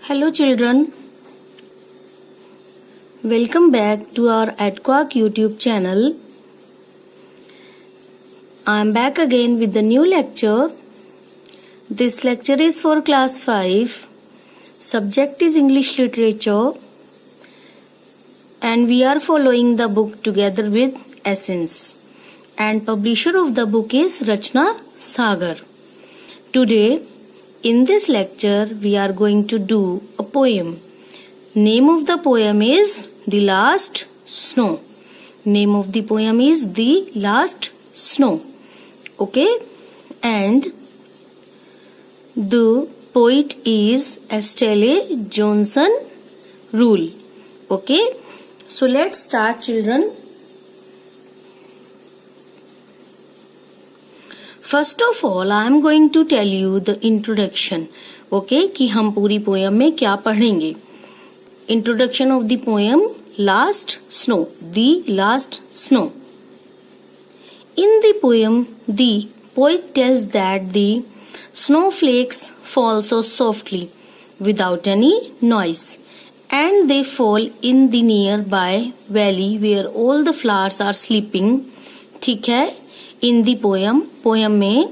Hello children, welcome back to our AdQuack YouTube channel. I am back again with the new lecture. This lecture is for class 5. Subject is English literature and we are following the book together with Essence. And publisher of the book is Rachna Sagar. Today in this lecture, we are going to do a poem. Name of the poem is The Last Snow. Name of the poem is The Last Snow. Okay? And the poet is Estelle Johnson Rule. Okay? So let's start, children. First of all I am going to tell you the introduction. Okay, कि हम पूरी poem में क्या पढ़ेंगे. Introduction of the poem last snow. The last snow. In the poem the poet tells that the snowflakes fall so softly without any noise and they fall in the nearby valley where all the flowers are sleeping. ठीक है. इन दी poem, poem में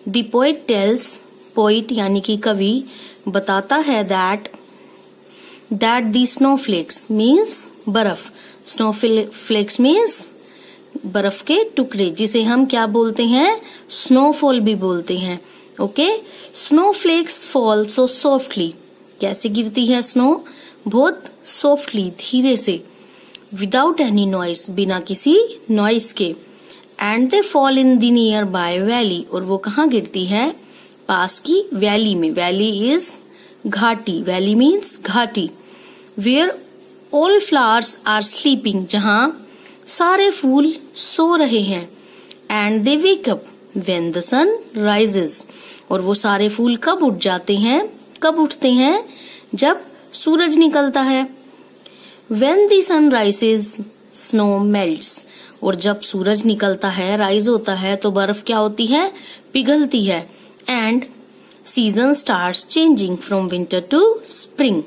दी poet tales, poet यानी कि कवि बताता है that the snowflakes means बर्फ. Snowflakes means बर्फ के टुकड़े, जिसे हम क्या बोलते हैं, स्नोफॉल भी बोलते हैं. Okay. Snowflakes fall so softly. कैसे गिरती है स्नो? बहुत सॉफ्टली, धीरे से. विदाउट एनी नॉइस, बिना किसी नॉइस के. And they fall in the nearby valley. और वो कहाँ गिरती है? पास की वैली में. वैली इज घाटी. वैली मीन्स घाटी. Where all flowers are sleeping. जहां सारे फूल सो रहे हैं. And they wake up when the sun rises. और वो सारे फूल कब उठ जाते हैं, कब उठते हैं? जब सूरज निकलता है. When the sun rises snow melts. और जब सूरज निकलता है, राइज होता है, तो बर्फ क्या होती है? पिघलती है. And season starts changing from winter to spring.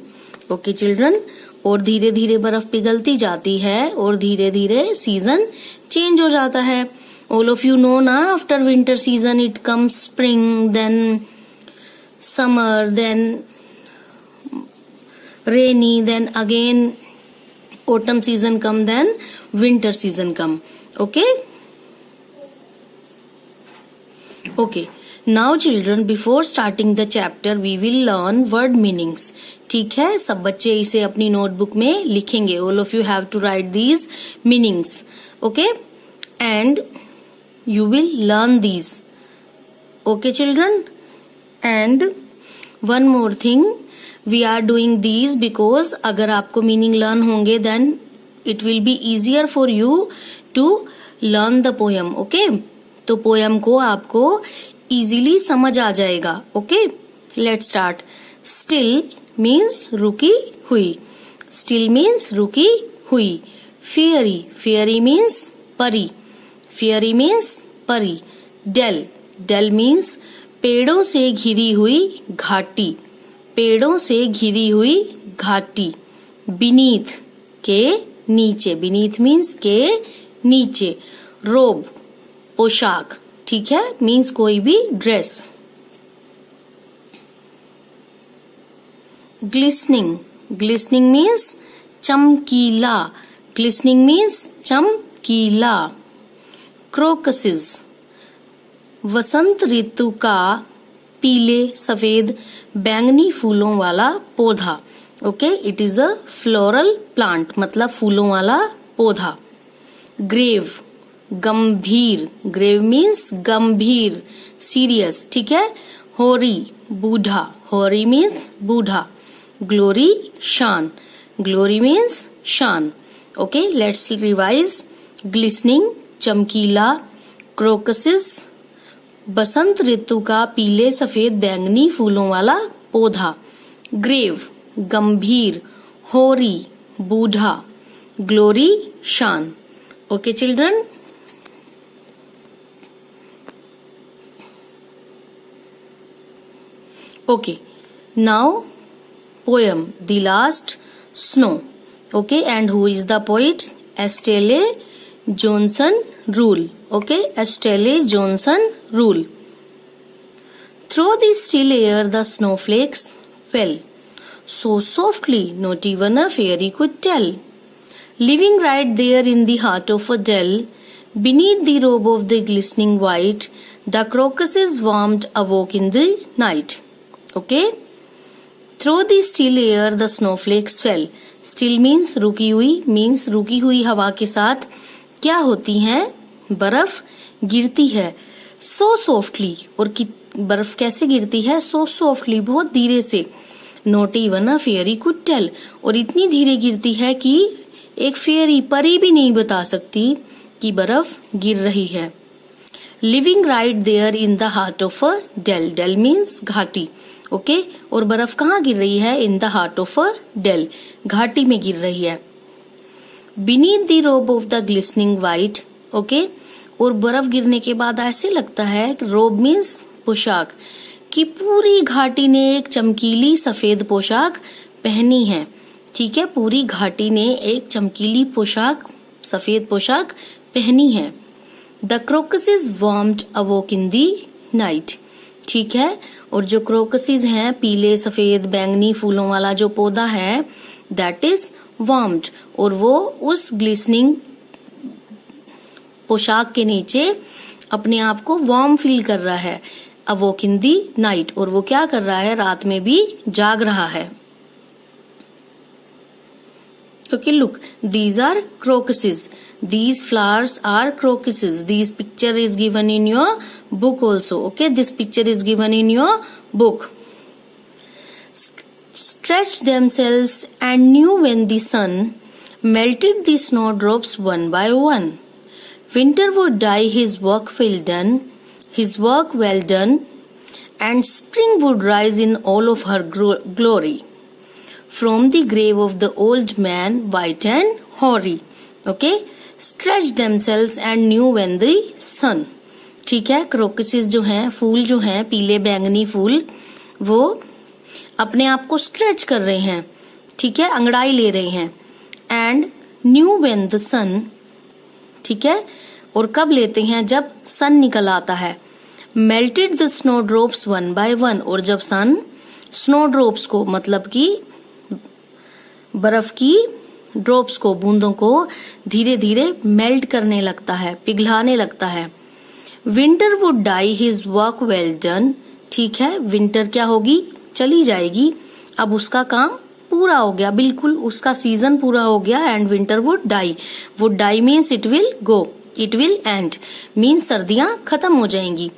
Okay children. और धीरे धीरे बर्फ पिघलती जाती है और धीरे धीरे सीजन चेंज हो जाता है. ऑल ऑफ यू नो ना, after winter season it comes spring, then summer, then rainy, then again autumn season come, then winter season come. Okay, now children, before starting the chapter we will learn word meanings. ठीक है, सब बच्चे इसे अपनी notebook में लिखेंगे. all of you have to write these meanings. Okay, and you will learn these. Okay children. And one more thing, we are doing these because अगर आपको मीनिंग लर्न होंगे then it will be easier for you to learn the poem. Okay? तो poem को आपको easily समझ आ जाएगा. Okay? Let's start. Still means रुकी हुई. Still means रुकी हुई. Fairy. Fairy means परी. Fairy means परी. Dell. Dell means पेड़ों से घिरी हुई घाटी. पेड़ों से घिरी हुई घाटी. बीनीथ के नीचे. बीनीथ मीन्स के नीचे. रोब पोशाक. ठीक है, मीन्स कोई भी ड्रेस. ग्लिसनिंग. ग्लिसनिंग मीन्स चमकीला. ग्लिसनिंग मीन्स चमकीला. क्रोकसिस वसंत ऋतु का पीले, सफेद, बैंगनी फूलों वाला पौधा. Okay, it is a floral plant, मतलब फूलों वाला पौधा. ग्रेव गंभीर. ग्रेव मीन्स गंभीर, सीरियस. ठीक है. होरी बूढ़ा. होरी मीन्स बूढ़ा. ग्लोरी शान. ग्लोरी मीन्स शान. Okay, let's revise. ग्लिसनिंग चमकीला. क्रोकसिस बसंत ऋतु का पीले, सफेद, बैंगनी फूलों वाला पौधा. ग्रेव गंभीर. होरी बूढ़ा. ग्लोरी शान. Okay children. Okay, now poem, The Last Snow. Okay, and who is the poet? Estelle Johnson Rule. Okay, Estelle Johnson Rule. Through the still air the snowflakes fell, so softly not even a fairy could tell. Living right there in the heart of a dell, beneath the robe of the glistening white, the crocuses warmed awoke in the night. Okay? Through the still air the snowflakes fell. Still means रुकी हुई, means रुकी हुई हवा के साथ क्या होती हैं? बर्फ गिरती है. So softly, और बर्फ कैसे गिरती है? So softly, बहुत धीरे से. Not even a fairy could tell, और इतनी धीरे गिरती है कि एक फेरी परी भी नहीं बता सकती कि बर्फ गिर रही है. Living right there in the heart of a dale. Dale means घाटी. ओके, और बर्फ कहाँ गिर रही है? In the heart of a dale, घाटी में गिर रही है. Beneath the robe of the glistening white. Okay, और बर्फ गिरने के बाद ऐसे लगता है, रोब मीन्स पोशाक, कि पूरी घाटी ने एक चमकीली सफेद पोशाक पहनी है. ठीक है, पूरी घाटी ने एक चमकीली पोशाक, सफेद पोशाक पहनी है. The crocuses warmed awoke in the night. ठीक है, और जो क्रोकसेस हैं, पीले सफेद बैंगनी फूलों वाला जो पौधा है, दैट इज वार्म्ड, और वो उस ग्लिसनिंग पोशाक के नीचे अपने आप को वार्म फील कर रहा है. अवोक इन दी नाइट, और वो क्या कर रहा है? रात में भी जाग रहा है. Okay, look, these are crocuses. These flowers are crocuses. This picture is given in your book also. Okay, this picture is given in your book. Stretched themselves and knew when the sun melted the snowdrops one by one. Winter would die his work well done, and spring would rise in all of her glory. From the grave of the old man, white and hoary. Okay, stretched themselves and knew when the sun. ठीक है, क्रोकसेस जो हैं, फूल जो हैं, पीले बैंगनी फूल, वो अपने आप को स्ट्रेच कर रहे हैं. ठीक है, अंगड़ाई ले रहे हैं. एंड न्यू व्हेन द सन. ठीक है, और कब लेते हैं? जब सन निकल आता है. Melted the snow drops one by one, और जब सन स्नो ड्रॉप्स को, मतलब कि बर्फ की ड्रॉप्स को, बूंदों को धीरे धीरे मेल्ट करने लगता है, पिघलाने लगता है. Winter would die his work well done. ठीक है, विंटर क्या होगी? चली जाएगी. अब उसका काम पूरा हो गया, बिल्कुल उसका सीजन पूरा हो गया. And winter would die means it will go, it will end, means सर्दियां खत्म हो जाएंगी.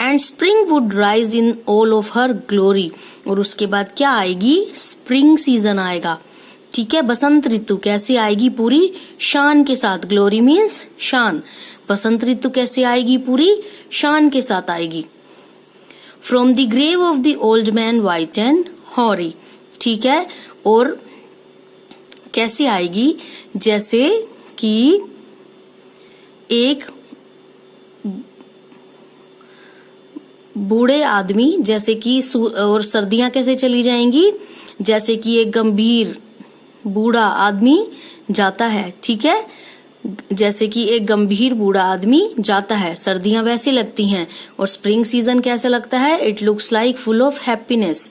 And spring would rise in all of her glory, और उसके बाद क्या आएगी? स्प्रिंग सीजन आएगा. ठीक है, बसंत ऋतु कैसे आएगी? पूरी शान के साथ. ग्लोरी मीन्स शान. बसंत ऋतु कैसे आएगी? पूरी शान के साथ आएगी. From the grave of the old man white and hoary. ठीक है, और कैसे आएगी? जैसे कि एक बूढ़े आदमी, जैसे कि, और सर्दियां कैसे चली जाएंगी? जैसे कि एक गंभीर बूढ़ा आदमी जाता है. ठीक है, जैसे कि एक गंभीर बूढ़ा आदमी जाता है. सर्दियां वैसे लगती हैं. और स्प्रिंग सीजन कैसा लगता है? It looks like full of happiness.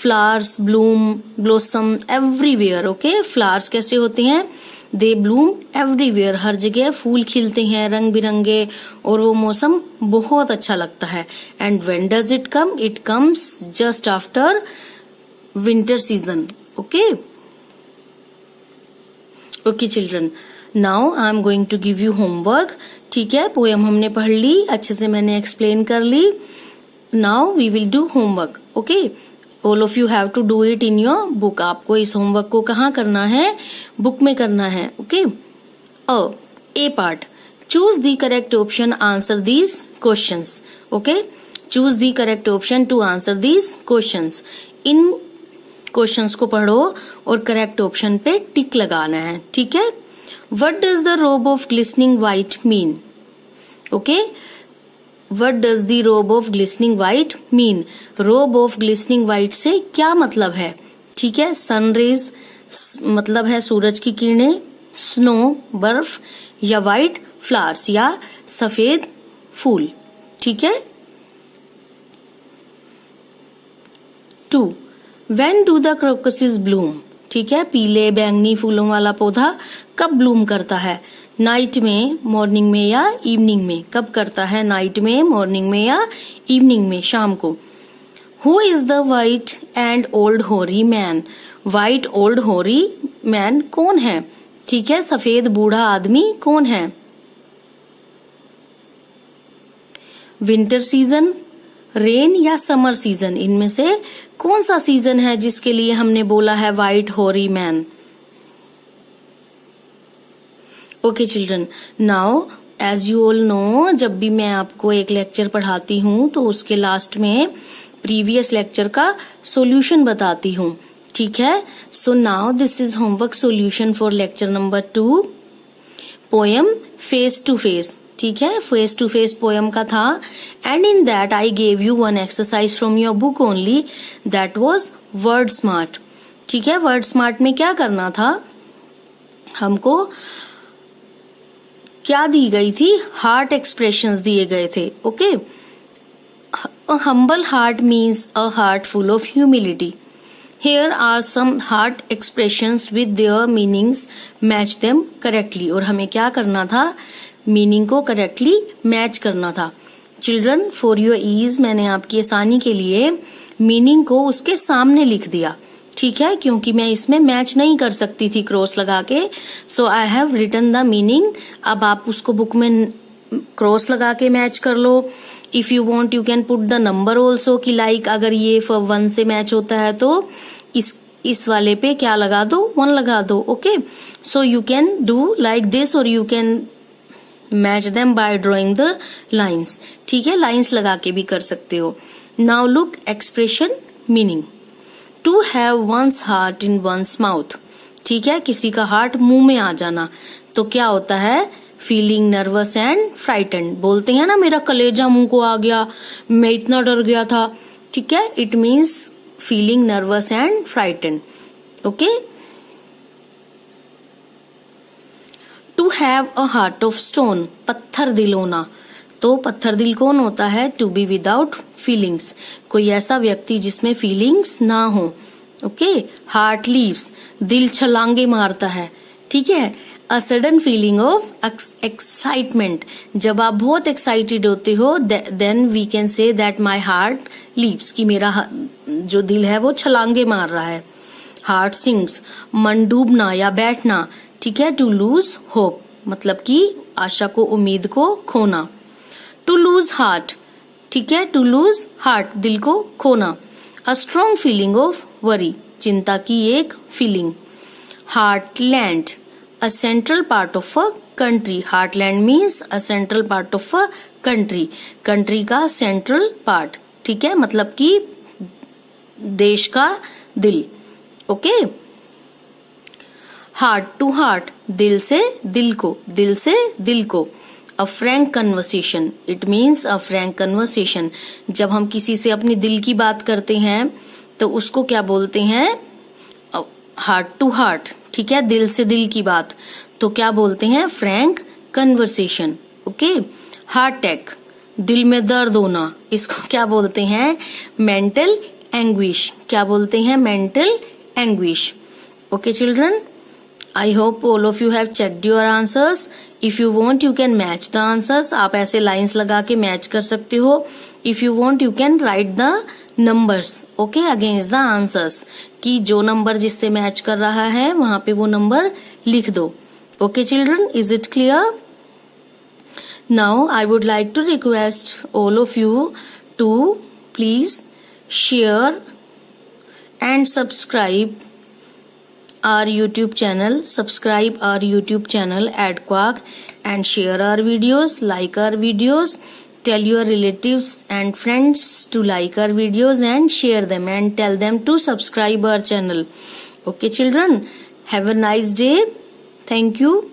Flowers Bloom, blossom everywhere. Okay, flowers कैसे होते हैं? दे ब्लूम एवरीवेयर. हर जगह फूल खिलते हैं रंग बिरंगे, और वो मौसम बहुत अच्छा लगता है. And when does it come? It comes just after winter season. Okay, okay children, now I am going to give you homework. ठीक है, पोएम हमने पढ़ ली, अच्छे से मैंने एक्सप्लेन कर ली. Now we will do homework. Okay, all of you have to do it in your book. आपको इस होमवर्क को कहाँ करना है? बुक में करना है. Okay, a part, choose the correct option, answer these questions. Okay, choose the correct option to answer these questions. इन क्वेश्चंस को पढ़ो और करेक्ट ऑप्शन पे टिक लगाना है. ठीक है, what does the robe of glistening white mean? Okay, what does the robe of glistening white mean? Robe of glistening white से क्या मतलब है? ठीक है। सन रेज मतलब है सूरज की किरणें, स्नो बर्फ, या व्हाइट फ्लावर्स या सफेद फूल। ठीक है। 2. When do the crocuses bloom? ठीक है। पीले बैंगनी फूलों वाला पौधा कब ब्लूम करता है? नाइट में, मॉर्निंग में या इवनिंग में? कब करता है? नाइट में, मॉर्निंग में या इवनिंग में, शाम को। Who is the white and old hoary man? White old होरी मैन कौन है? ठीक है। सफेद बूढ़ा आदमी कौन है? विंटर सीजन, रेन या समर सीजन, इनमें से कौन सा सीजन है जिसके लिए हमने बोला है white hoary man? Okay children, now as you all know, जब भी मैं आपको एक लेक्चर पढ़ाती हूँ तो उसके लास्ट में प्रीवियस लेक्चर का सॉल्यूशन बताती हूँ। ठीक है। So now this is homework solution for lecture number 2, poem face to face. ठीक है। फेस टू फेस पोएम का था, and in that I gave you one exercise from your book only, that was word smart. ठीक है। Word smart में क्या करना था? हमको क्या दी गई थी? हार्ट एक्सप्रेशंस दिए गए थे। Okay. A humble heart means a heart full of humility. Here are some heart expressions with their meanings. Match them correctly. और हमें क्या करना था? मीनिंग को करेक्टली मैच करना था। चिल्ड्रन, फॉर योर ईज मैंने आपकी आसानी के लिए मीनिंग को उसके सामने लिख दिया। ठीक है। क्योंकि मैं इसमें मैच नहीं कर सकती थी क्रॉस लगा के, so I have written the meaning. अब आप उसको बुक में क्रॉस लगा के मैच कर लो। If you want you can put the number also, कि लाइक अगर ये 1 से मैच होता है तो इस वाले पे क्या लगा दो? 1 लगा दो। Okay. So you can do like this, और you can match them by drawing the lines. ठीक है। लाइन्स लगा के भी कर सकते हो। Now look expression meaning. To have one's heart in one's mouth. ठीक है। किसी का हार्ट मुंह में आ जाना तो क्या होता है? Feeling nervous and frightened. बोलते हैं ना, मेरा कलेजा मुंह को आ गया, मैं इतना डर गया था। ठीक है। It means feeling nervous and frightened. Okay. To have a heart of stone, पत्थर दिल होना। तो पत्थर दिल कौन होता है? टू बी विदाउट फीलिंग्स, कोई ऐसा व्यक्ति जिसमें फीलिंग्स ना हो। ओके। हार्ट लीव्स, दिल छलांगे मारता है। ठीक है। A sudden feeling of excitement, जब आप बहुत एक्साइटेड होते हो, then we can say that my heart leaps, कि मेरा जो दिल है वो छलांगे मार रहा है। हार्ट सिंग्स, मन डूबना या बैठना। ठीक है। टू लूज होप, मतलब कि आशा को, उम्मीद को खोना। टू लूज हार्ट, ठीक है। टू लूज हार्ट, दिल को खोना। A strong feeling of worry, चिंता की एक feeling. Heartland, a central part of a country. Heartland means a central part of a country, country का सेंट्रल पार्ट। ठीक है। मतलब कि देश का दिल। ओके। हार्ट टू हार्ट, दिल से दिल को, दिल से दिल को। A frank conversation, it means a frank conversation. जब हम किसी से अपनी दिल की बात करते हैं तो उसको क्या बोलते हैं? Heart to heart. ठीक है। दिल से दिल की बात तो क्या बोलते हैं? Frank conversation. Okay. Heart attack, दिल में दर्द होना, इसको क्या बोलते हैं? Mental anguish. क्या बोलते हैं? Mental anguish. Okay children, I hope all of you have checked your answers. If you want, you can match the answers. आप ऐसे लाइंस लगा के मैच कर सकते हो. If you want, you can write the numbers, okay, against the answers. कि जो number जिससे मैच कर रहा है वहां पे वो नंबर लिख दो. Okay, children, is it clear? Now, I would like to request all of you to please share and subscribe our YouTube channel, subscribe our YouTube channel @Quack and share our videos, like our videos, tell your relatives and friends to like our videos and share them and tell them to subscribe our channel. Okay children, have a nice day. Thank you.